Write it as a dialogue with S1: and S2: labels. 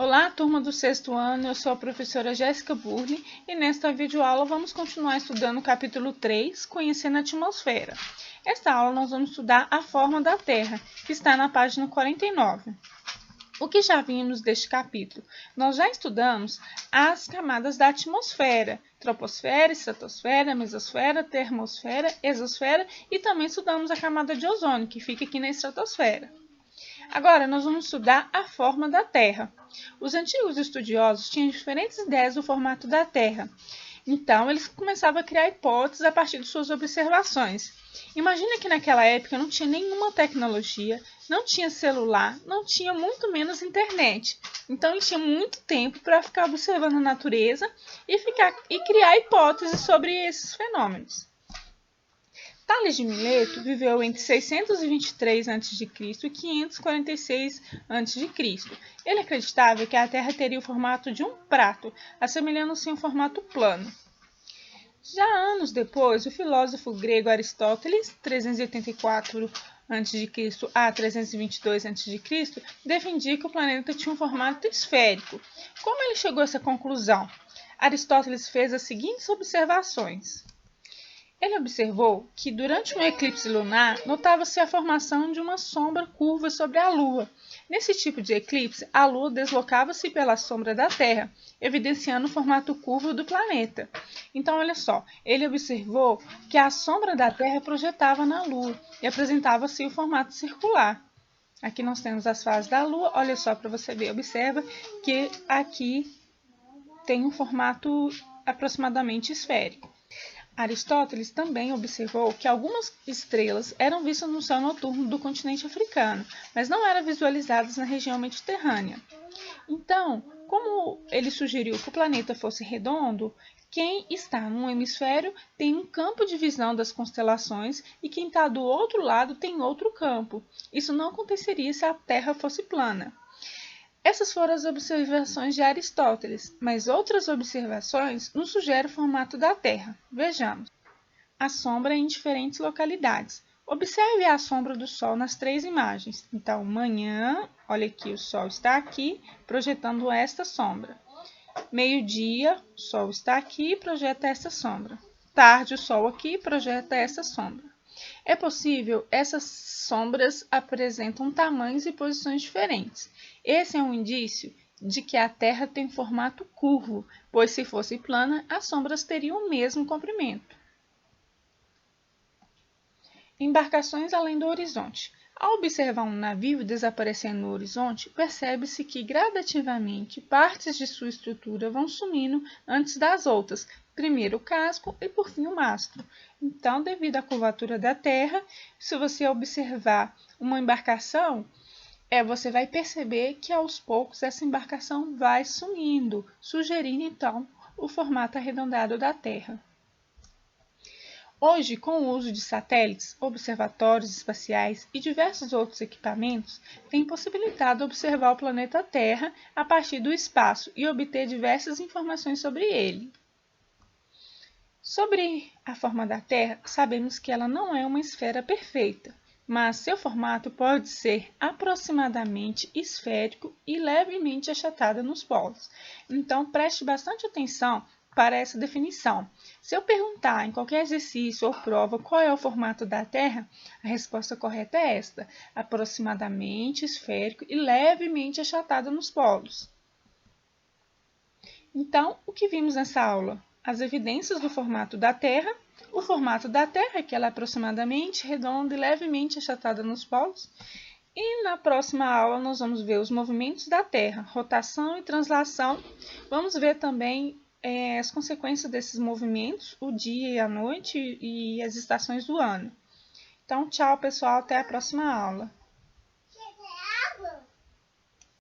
S1: Olá, turma do sexto ano, eu sou a professora Jéssica Burli e nesta videoaula vamos continuar estudando o capítulo 3, Conhecendo a Atmosfera. Esta aula nós vamos estudar a forma da Terra, que está na página 49. O que já vimos deste capítulo? Nós já estudamos as camadas da atmosfera, troposfera, estratosfera, mesosfera, termosfera, exosfera e também estudamos a camada de ozônio, que fica aqui na estratosfera. Agora, nós vamos estudar a forma da Terra. Os antigos estudiosos tinham diferentes ideias do formato da Terra. Então, eles começavam a criar hipóteses a partir de suas observações. Imagina que naquela época não tinha nenhuma tecnologia, não tinha celular, não tinha muito menos internet. Então, eles tinham muito tempo para ficar observando a natureza e criar hipóteses sobre esses fenômenos. Tales de Mileto viveu entre 623 a.C. e 546 a.C. Ele acreditava que a Terra teria o formato de um prato, assemelhando-se a um formato plano. Já anos depois, o filósofo grego Aristóteles, 384 a.C. a 322 a.C., defendia que o planeta tinha um formato esférico. Como ele chegou a essa conclusão? Aristóteles fez as seguintes observações. Ele observou que, durante um eclipse lunar, notava-se a formação de uma sombra curva sobre a Lua. Nesse tipo de eclipse, a Lua deslocava-se pela sombra da Terra, evidenciando o formato curvo do planeta. Então, olha só, ele observou que a sombra da Terra projetava na Lua e apresentava-se o formato circular. Aqui nós temos as fases da Lua, olha só para você ver, observa que aqui tem um formato aproximadamente esférico. Aristóteles também observou que algumas estrelas eram vistas no céu noturno do continente africano, mas não eram visualizadas na região mediterrânea. Então, como ele sugeriu que o planeta fosse redondo, quem está num hemisfério tem um campo de visão das constelações e quem está do outro lado tem outro campo. Isso não aconteceria se a Terra fosse plana. Essas foram as observações de Aristóteles, mas outras observações nos sugerem o formato da Terra. Vejamos. A sombra em diferentes localidades. Observe a sombra do Sol nas três imagens. Então, manhã, olha aqui, o Sol está aqui, projetando esta sombra. Meio-dia, o Sol está aqui e projeta essa sombra. Tarde, o Sol aqui projeta essa sombra. É possível, essas sombras apresentam tamanhos e posições diferentes. Esse é um indício de que a Terra tem formato curvo, pois se fosse plana, as sombras teriam o mesmo comprimento. Embarcações além do horizonte. Ao observar um navio desaparecendo no horizonte, percebe-se que gradativamente partes de sua estrutura vão sumindo antes das outras, primeiro o casco e por fim o mastro. Então, devido à curvatura da Terra, se você observar uma embarcação, você vai perceber que aos poucos essa embarcação vai sumindo, sugerindo então o formato arredondado da Terra. Hoje, com o uso de satélites, observatórios espaciais e diversos outros equipamentos, tem possibilitado observar o planeta Terra a partir do espaço e obter diversas informações sobre ele. Sobre a forma da Terra, sabemos que ela não é uma esfera perfeita, mas seu formato pode ser aproximadamente esférico e levemente achatada nos polos. Então, preste bastante atenção para essa definição. Se eu perguntar em qualquer exercício ou prova qual é o formato da Terra, a resposta correta é esta: aproximadamente esférico e levemente achatado nos polos. Então, o que vimos nessa aula? As evidências do formato da Terra, o formato da Terra, que ela é aproximadamente redonda e levemente achatada nos polos. E na próxima aula nós vamos ver os movimentos da Terra, rotação e translação. Vamos ver também as consequências desses movimentos, o dia e a noite e as estações do ano. Então, tchau, pessoal, até a próxima aula.